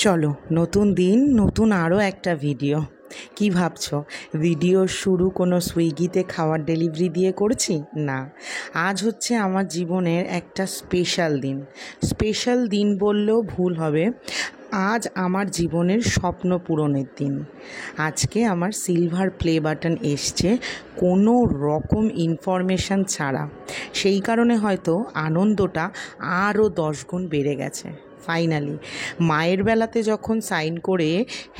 চলো, নতুন দিন, নতুন আরও একটা ভিডিও। কি ভাবছো, ভিডিও শুরু কোনো সুইগিতে খাবার ডেলিভারি দিয়ে করছি? না, আজ হচ্ছে আমার জীবনের একটা স্পেশাল দিন বললেও ভুল হবে। আজ আমার জীবনের স্বপ্ন পূরণের দিন। আজকে আমার সিলভার প্লে বাটন এসছে কোনো রকম ইনফরমেশান ছাড়া। সেই কারণে হয়তো আনন্দটা আরও 10 গুণ বেড়ে গেছে। ফাইনালি মায়ের বেলাতে যখন সাইন করে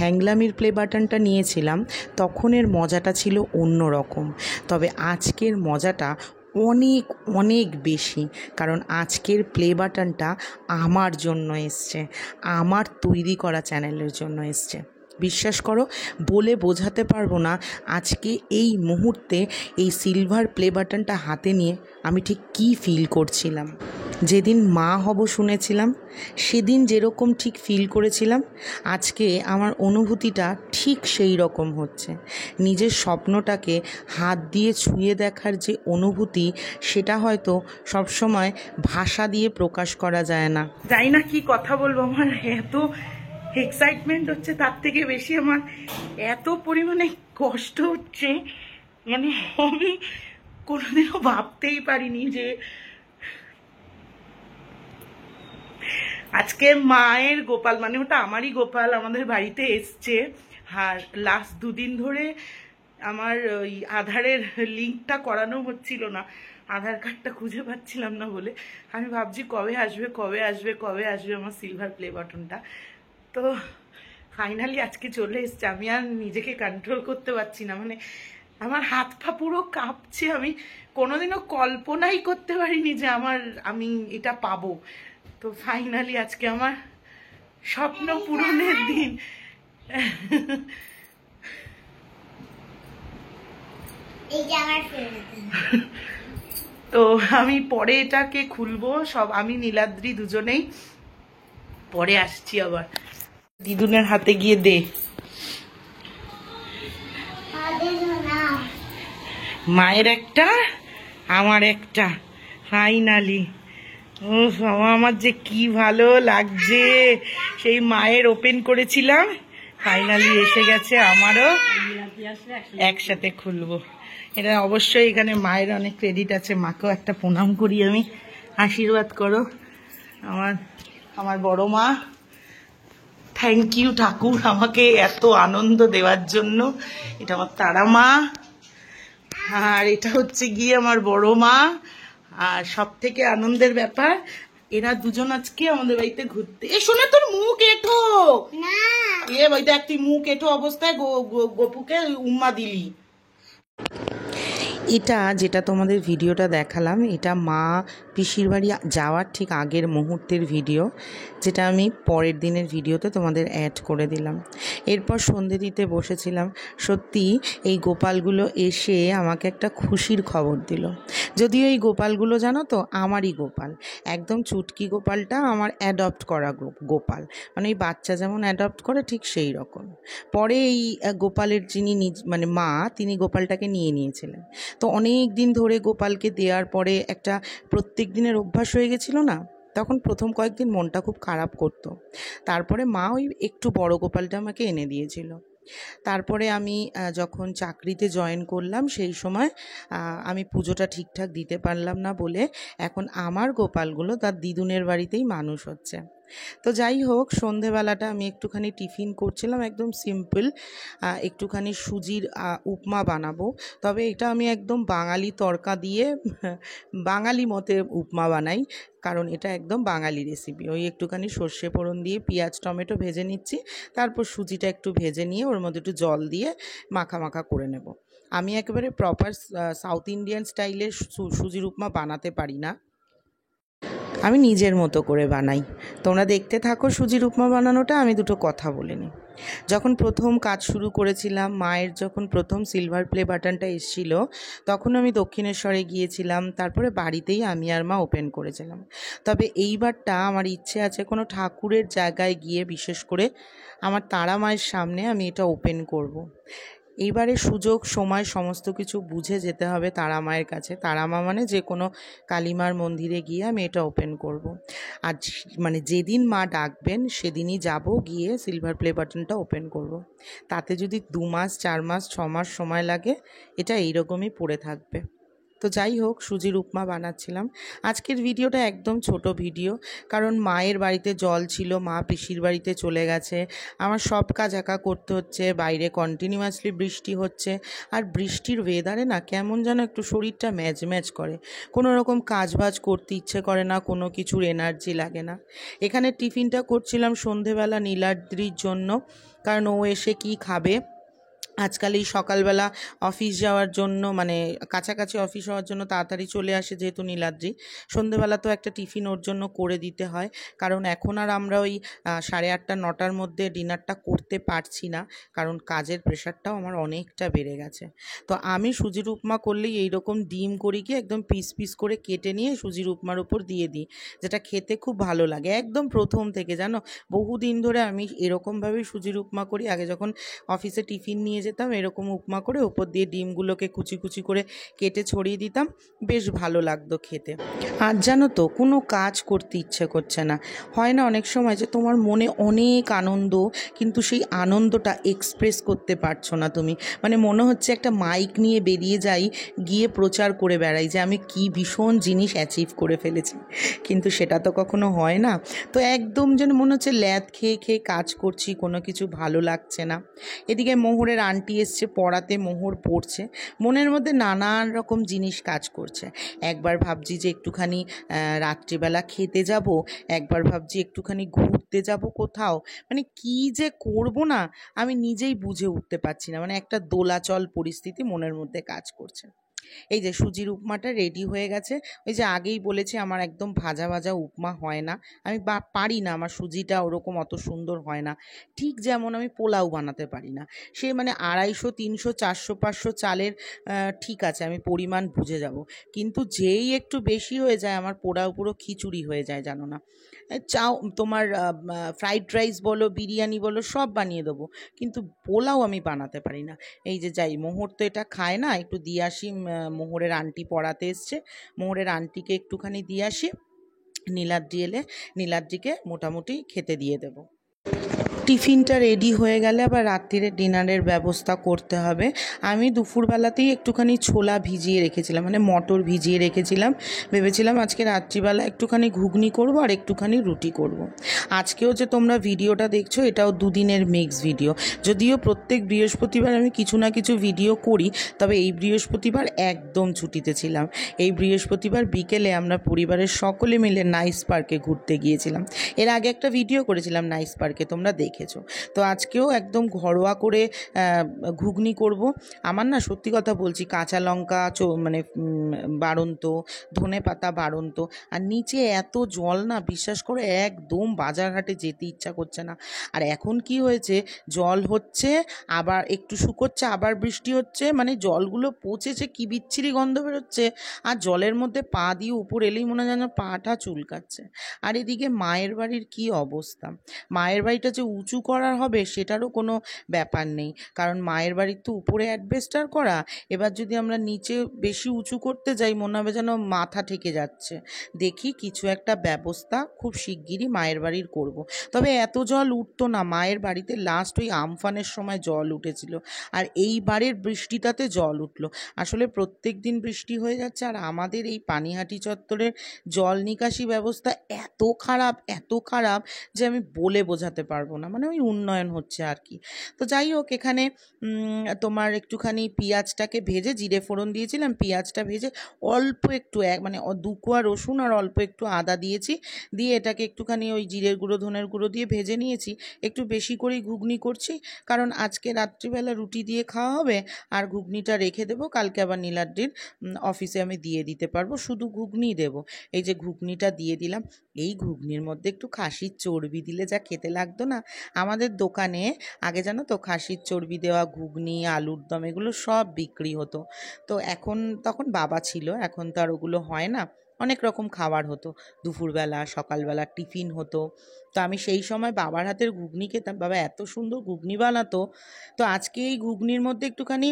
হ্যাংলামির প্লে বাটনটা নিয়েছিলাম, তখনের মজাটা ছিল অন্য রকম। তবে আজকের মজাটা অনেক অনেক বেশি, কারণ আজকের প্লে বাটনটা আমার জন্য এসছে, আমার তৈরি করা চ্যানেলের জন্য এসছে। বিশ্বাস করো, বলে বোঝাতে পারবো না আজকে এই মুহূর্তে এই সিলভার প্লে বাটনটা হাতে নিয়ে আমি ঠিক কী ফিল করছিলাম। যেদিন মা হব শুনেছিলাম, সেদিন যেরকম ঠিক ফিল করেছিলাম, আজকে আমার অনুভূতিটা ঠিক সেই রকম হচ্ছে। নিজের স্বপ্নটাকে হাত দিয়ে ছুঁয়ে দেখার যে অনুভূতি, সেটা হয়তো সবসময় ভাষা দিয়ে প্রকাশ করা যায় না। জানি না কি কথা বলবো, আমার এত এক্সাইটমেন্ট হচ্ছে, তার থেকে বেশি আমার এত পরিমাণে কষ্ট হচ্ছে। মানে আমি কোনোদিনও ভাবতেই পারিনি যে আজকে মায়ের গোপাল, মানে ওটা আমারই গোপাল, আমাদের বাড়িতে এসছে। আর লাস্ট 2 দিন ধরে আমার ওই আধারের লিঙ্কটা করানো হচ্ছিল না, আধার কার্ডটা খুঁজে পাচ্ছিলাম না বলে আমি ভাবছি কবে আসবে আমার সিলভার প্লে বাটনটা। তো ফাইনালি আজকে চলে এসছে। আমি আর নিজেকে কন্ট্রোল করতে পারছি না, মানে আমার হাত পা পুরো কাঁপছে। আমি কোনোদিনও কল্পনাই করতে পারিনি যে আমি এটা পাবো। তো ফাইনালি আজকে আমার স্বপ্ন পূরণের দিন। তো আমি পরে এটাকে খুলবো সব, আমি নীলাদ্রি দুজনেই পরে আসছি। আবার দিদুনের হাতে গিয়ে দে। মায়ের একটা, আমার একটা, ফাইনালি। ও বাবা, আমার যে কি ভালো লাগছে। সেই মায়ের ওপেন করেছিলাম, ফাইনালি এসে গেছে আমারও। একসাথে খুলবো এটা। অবশ্যই এখানে মায়ের অনেক ক্রেডিট আছে, মাকেও একটা প্রণাম করি আমি। আশীর্বাদ করো আমার বড় মা। থ্যাংক ইউ ঠাকুর, আমাকে এত আনন্দ দেওয়ার জন্য। এটা আমার তারা মা, আর এটা হচ্ছে গিয়ে আমার বড় মা। আর সব থেকে আনন্দের ব্যাপার, এরা দুজন আজকে আমাদের বাড়িতে ঘুরতে। শোনে, তোর মুখ এঁঠো এ বাড়িতে একটি মুখ এঁঠো অবস্থায় গপুকে উম্মা দিলি। এটা যেটা তোমাদের ভিডিওটা দেখালাম, এটা মা পিসির বাড়ি যাওয়ার ঠিক আগের মুহূর্তের ভিডিও, যেটা আমি পরের দিনের ভিডিওতে তোমাদের অ্যাড করে দিলাম। এরপর সন্ধে দিতে বসেছিলাম। সত্যি এই গোপালগুলো এসে আমাকে একটা খুশির খবর দিল। যদিও এই গোপালগুলো জানো তো আমারই গোপাল, একদম চুটকি গোপালটা আমার অ্যাডপ্ট করা গোপাল, মানে এই বাচ্চা যেমন অ্যাডপ্ট করে ঠিক সেই রকম। পরে এই গোপালের যিনি মানে মা, তিনি গোপালটাকে নিয়েছিলেন। তো অনেক দিন ধরে গোপালকে দেওয়ার পরে একটা প্রত্যেক দিনের অভ্যাস হয়ে গেছিলো না, তখন প্রথম কয়েকদিন মনটা খুব খারাপ করতো। তারপরে মা ওই একটু বড় গোপালটা আমাকে এনে দিয়েছিল। তারপরে আমি যখন চাকরিতে জয়েন করলাম, সেই সময় আমি পুজোটা ঠিকঠাক দিতে পারলাম না বলে এখন আমার গোপালগুলো তার দিদুনের বাড়িতেই মানুষ হচ্ছে। তো যাই হোক, সন্ধেবেলাটা আমি একটুখানি টিফিন করছিলাম, একদম সিম্পল একটুখানি সুজির উপমা বানাবো। তবে এটা আমি একদম বাঙালি তড়কা দিয়ে বাঙালি মতে উপমা বানাই, কারণ এটা একদম বাঙালি রেসিপি। ওই একটুখানি সর্ষে ফোড়ন দিয়ে পেঁয়াজ টমেটো ভেজে নিচ্ছি, তারপর সুজিটা একটু ভেজে নিয়ে ওর মধ্যে একটু জল দিয়ে মাখা করে নেব। আমি একেবারে প্রপার সাউথ ইন্ডিয়ান স্টাইলের সুজির উপমা বানাতে পারি না, আমি নিজের মতো করে বানাই। তোমরা দেখতে থাকো সুজির উপমা বানানোটা, আমি দুটো কথা বলে নিই। যখন প্রথম কাজ শুরু করেছিলাম, মায়ের যখন প্রথম সিলভার প্লে বাটনটা এসেছিল, তখন আমি দক্ষিণেশ্বরে গিয়েছিলাম, তারপরে বাড়িতেই আমি আর মা ওপেন করেছিলাম। তবে এইবারটা আমার ইচ্ছে আছে কোনো ঠাকুরের জায়গায় গিয়ে, বিশেষ করে আমার তারা মায়ের সামনে আমি এটা ওপেন করব। এইবারে সুযোগ সময় সমস্ত কিছু বুঝে যেতে হবে তারা মায়ের কাছে। তারা মা মানে যে কোনো কালীমার মন্দিরে গিয়ে আমি এটা ওপেন করব। আর মানে যেদিন মা ডাকবেন সেদিনই যাব, গিয়ে সিলভার প্লে বাটনটা ওপেন করব। তাতে যদি 2 মাস 4 মাস 6 মাস সময় লাগে, এটা এইরকমই পড়ে থাকবে। তো যাই হোক, সুজির উপমা বানাচ্ছিলাম। আজকের ভিডিওটা একদম ছোট ভিডিও, কারণ মায়ের বাড়িতে জল ছিল, মা পিসির বাড়িতে চলে গেছে, আমার সব কাজ একা করতে হচ্ছে, বাইরে কন্টিনিউয়াসলি বৃষ্টি হচ্ছে। আর বৃষ্টির ওয়েদারে না কেমন যেন একটু শরীরটা ম্যাজ ম্যাজ করে, কোনো রকম কাজ বাজ করতে ইচ্ছে করে না, কোনো কিছুর এনার্জি লাগে না। এখানে টিফিনটা করছিলাম সন্ধেবেলা নীলাদ্রির জন্য, কারণ ও এসে কি খাবে। আজকাল এই সকালবেলা অফিস যাওয়ার জন্য, মানে কাছাকাছি অফিস হওয়ার জন্য তাড়াতাড়ি চলে আসে যেহেতু নীলাদ্রি, সন্ধেবেলা তো একটা টিফিন ওর জন্য করে দিতে হয়। কারণ এখন আর আমরা ওই 8:30 9টার মধ্যে ডিনারটা করতে পারছি না, কারণ কাজের প্রেশারটাও আমার অনেকটা বেড়ে গেছে। তো আমি সুজির উপমা করলেই এইরকম ডিম করি কি একদম পিস পিস করে কেটে নিয়ে সুজির উপমার উপর দিয়ে দিই, যেটা খেতে খুব ভালো লাগে। একদম প্রথম থেকে জানো, বহুদিন ধরে আমি এরকমভাবেই সুজির উপমা করি। আগে যখন অফিসে টিফিন নিয়ে যেতাম এরকম উপমা করে ওপর দিয়ে ডিমগুলোকে কুচি কুচি করে কেটে ছড়িয়ে দিতাম, বেশ ভালো লাগতো খেতে। আর জানো তো, কোনো কাজ করতে ইচ্ছে করছে না, হয় না অনেক সময় যে তোমার মনে অনেক আনন্দ, কিন্তু সেই আনন্দটা এক্সপ্রেস করতে পারছো না তুমি, মানে মনে হচ্ছে একটা মাইক নিয়ে বেরিয়ে যাই, গিয়ে প্রচার করে বেড়াই যে আমি কি ভীষণ জিনিস অ্যাচিভ করে ফেলেছি, কিন্তু সেটা তো কখনো হয় না। তো একদম যেন মনে হচ্ছে ল্যাদ খেয়ে খেয়ে কাজ করছি, কোনো কিছু ভালো লাগছে না। এদিকে মোহরের আন্টি এসছে পড়াতে, মোহর পড়ছে, মনের মধ্যে নানান রকম জিনিস কাজ করছে। একবার ভাবছি যে একটুখানি রাত্রিবেলা খেতে যাব, একবার ভাবছি একটুখানি ঘুরতে যাব কোথাও, মানে কি যে করব না আমি নিজেই বুঝে উঠতে পারছি না, মানে একটা দোলাচল পরিস্থিতি মনের মধ্যে কাজ করছে। এই যে সুজির উপমাটা রেডি হয়ে গেছে। ওই যে আগেই বলেছি আমার একদম ভাজা ভাজা উপমা হয় না, আমি পারি না, আমার সুজিটা ওরকম অত সুন্দর হয় না। ঠিক যেমন আমি পোলাও বানাতে পারি না, সে মানে 250 300 400 500 চালের ঠিক আছে আমি পরিমাণ বুঝে যাব, কিন্তু যেই একটু বেশি হয়ে যায় আমার পোলাও পুরো খিচুড়ি হয়ে যায় জানো না। চাও তোমার ফ্রাইড রাইস বলো, বিরিয়ানি বলো, সব বানিয়ে দেবো, কিন্তু পোলাও আমি বানাতে পারি না। এই যে যাই, মোহর তো এটা খায় না, একটু দিয়ে আসি, মোহরের আন্টি পড়াতে এসছে, মোহরের আন্টিকে একটুখানি দিয়ে আসি, নীলাদ্রি এলে নীলাদ্রিকে মোটামুটি খেতে দিয়ে দেবো। টিফিনটা রেডি হয়ে গেলে আবার রাত্রিরে ডিনারের ব্যবস্থা করতে হবে। আমি দুপুরবেলাতেই একটুখানি ছোলা ভিজিয়ে রেখেছিলাম, মানে মটর ভিজিয়ে রেখেছিলাম, ভেবেছিলাম আজকে রাত্রিবেলা একটুখানি ঘুগনি করব আর একটুখানি রুটি করব। আজকেও যে তোমরা ভিডিওটা দেখছো এটাও 2 দিনের মিক্স ভিডিও, যদিও প্রত্যেক বৃহস্পতিবার আমি কিছু না কিছু ভিডিও করি, তবে এই বৃহস্পতিবার একদম ছুটিতে ছিলাম। এই বৃহস্পতিবার বিকেলে আমরা পরিবারের সকলে মিলে নাইস পার্কে ঘুরতে গিয়েছিলাম। এর আগে একটা ভিডিও করেছিলাম নাইস পার্কে, তোমরা দেখেছো। তো আজকেও একদম ঘরোয়া করে ঘুগনি করব। আমার না সত্যি কথা বলছি, কাঁচা লঙ্কা মানে বাড়ন্ত, ধনে পাতা বাড়ন্ত, আর নিচে এত জল না, বিশ্বাস করে একদম বাজারঘাটে যেতে ইচ্ছা করছে না। আর এখন কি হয়েছে, জল হচ্ছে আবার একটু শুকোচ্ছে আবার বৃষ্টি হচ্ছে, মানে জলগুলো পচেছে, কি বিচ্ছিরি গন্ধ বেরোচ্ছে, আর জলের মধ্যে পা দিয়ে উপর এলেই মনে হয় যেন পাটা চুলকাচ্ছে। আর এদিকে মায়ের বাড়ির কি অবস্থা, মায়ের বাড়িটা যে উঁচু করার হবে সেটারও কোনো ব্যাপার নেই, কারণ মায়ের বাড়ির তো উপরে অ্যাডভেস্টার করা, এবার যদি আমরা নিচে বেশি উঁচু করতে যাই মনে হবে যেন মাথা ঠেকে যাচ্ছে। দেখি কিছু একটা ব্যবস্থা খুব শিগগিরই মায়ের বাড়ির করব। তবে এত জল উঠতো না মায়ের বাড়িতে, লাস্ট ওই আমফানের সময় জল উঠেছিল, আর এইবারের বৃষ্টিটাতে জল উঠলো। আসলে প্রত্যেক দিন বৃষ্টি হয়ে যাচ্ছে, আর আমাদের এই পানিহাটি চত্বরের জল নিকাশি ব্যবস্থা এত খারাপ যে আমি বলে বোঝাতে পারবো না, মানে ওই উন্নয়ন হচ্ছে আর কি। তো যাই হোক, এখানে তোমার একটুখানি পেঁয়াজটাকে ভেজে, জিরে ফোড়ন দিয়েছিলাম, পেঁয়াজটা ভেজে অল্প একটু মানে 2 কোয়া রসুন আর অল্প একটু আদা দিয়েছি, দিয়ে এটাকে একটুখানি ওই জিরের গুঁড়ো ধনের গুঁড়ো দিয়ে ভেজে নিয়েছি। একটু বেশি করেই ঘুগনি করছি, কারণ আজকে রাত্রিবেলা রুটি দিয়ে খাওয়া হবে, আর ঘুগনিটা রেখে দেবো, কালকে আবার নীলাদ্রির অফিসে আমি দিয়ে দিতে পারবো, শুধু ঘুগনি দেবো। এই যে ঘুগনিটা দিয়ে দিলাম, এই ঘুগনির মধ্যে একটু খাসির চর্বি দিলে যা খেতে লাগতো না। আমাদের দোকানে আগে জানো তো খাসির চর্বি দেওয়া ঘুগনি, আলুর দম, এগুলো সব বিক্রি হতো। তো তখন বাবা ছিল, এখন তো আর ওগুলো হয় না। অনেক রকম খাবার হতো, দুপুরবেলা সকালবেলা টিফিন হতো। তো আমি সেই সময় বাবার হাতের ঘুগনি খেতাম, বাবা এত সুন্দর ঘুগনি বানাতো। তো আজকে এই ঘুগনির মধ্যে একটুখানি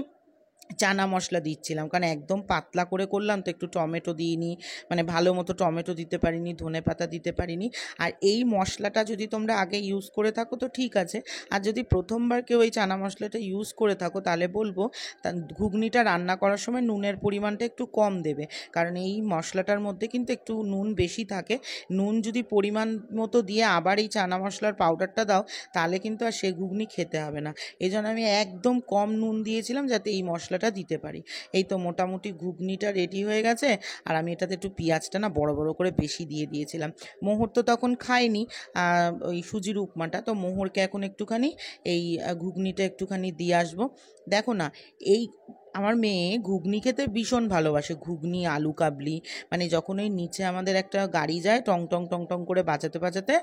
চানা মশলা দিচ্ছিলাম, কারণ একদম পাতলা করে করলাম তো একটু টমেটো দিইনি, মানে ভালো মতো টমেটো দিতে পারিনি, ধনে পাতা দিতে পারিনি। আর এই মশলাটা যদি তোমরা আগে ইউজ করে থাকো তো ঠিক আছে, আর যদি প্রথমবার কেউ এই চানা মশলাটা ইউজ করে থাকো তাহলে বলবো ঘুগনিটা রান্না করার সময় নুনের পরিমাণটা একটু কম দেবে, কারণ এই মশলাটার মধ্যে কিন্তু একটু নুন বেশি থাকে। নুন যদি পরিমাণ মতো দিয়ে আবার এই চানা মশলার পাউডারটা দাও তাহলে কিন্তু আর সে ঘুগনি খেতে হবে না। এই জন্য আমি একদম কম নুন দিয়েছিলাম যাতে এই মশলাটা দিতে পারি। এই তো মোটামুটি ঘুগনিটা রেডি হয়ে গেছে। আর আমি এটাতে একটু পেঁয়াজটা না বড় বড় করে বেশি দিয়ে দিয়েছিলাম। মোহর তো তখন খায়নি ওই সুজির উপমাটা, তো মোহরকে এখন একটুখানি এই ঘুগনিটা একটুখানি দিয়ে আসবো। দেখো না, এই আমার মেয়ে ঘুগনি খেতে ভীষণ ভালোবাসে, ঘুগনি আলু কাবলি, মানে যখন ওই নিচে আমাদের একটা গাড়ি যায় টং টং টং টং করে বাজাতে বাজাতে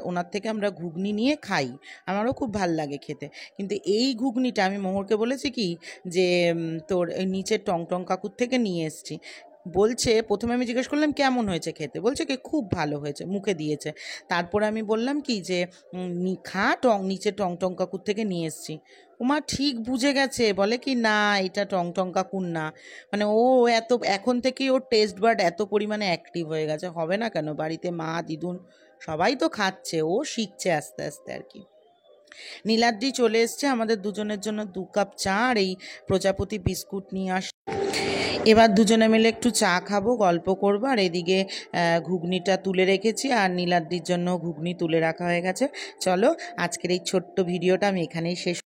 ওনার থেকে আমরা ঘুগনি নিয়ে খাই, আমারও খুব ভাল লাগে খেতে। কিন্তু এই ঘুগনিটা আমি মোহরকে বলেছি কি যে তোর এই নিচের টং টং কাকুর থেকে নিয়ে এসছি। বলছে, প্রথমে আমি জিজ্ঞেস করলাম কেমন হয়েছে খেতে, বলছে কি খুব ভালো হয়েছে, মুখে দিয়েছে। তারপরে আমি বললাম কি যে খা, নিচে টং টং কাকুর থেকে নিয়ে এসছি। ওমা ঠিক বুঝে গেছে, বলে কি না এটা টং টং কাকুর না, মানে ও এত এখন থেকেই ওর টেস্ট বার্ড এত পরিমাণে অ্যাক্টিভ হয়ে গেছে। হবে না কেন, বাড়িতে মা দিদুন সবাই তো খাচ্ছে, ও শিখছে আস্তে আস্তে আর কি। নীলাদ্রি চলে এসছে, আমাদের দুজনের জন্য 2 কাপ চা আর এই প্রজাপতি বিস্কুট নিয়ে এবার দুজনে মিলে একটু চা খাবো, গল্প করবো। আর এদিকে ঘুগনিটা তুলে রেখেছি আর নীলাদ্রির জন্য ঘুগনি তুলে রাখা হয়ে গেছে। চলো আজকের এই ছোট্ট ভিডিওটা আমি এখানেই শেষ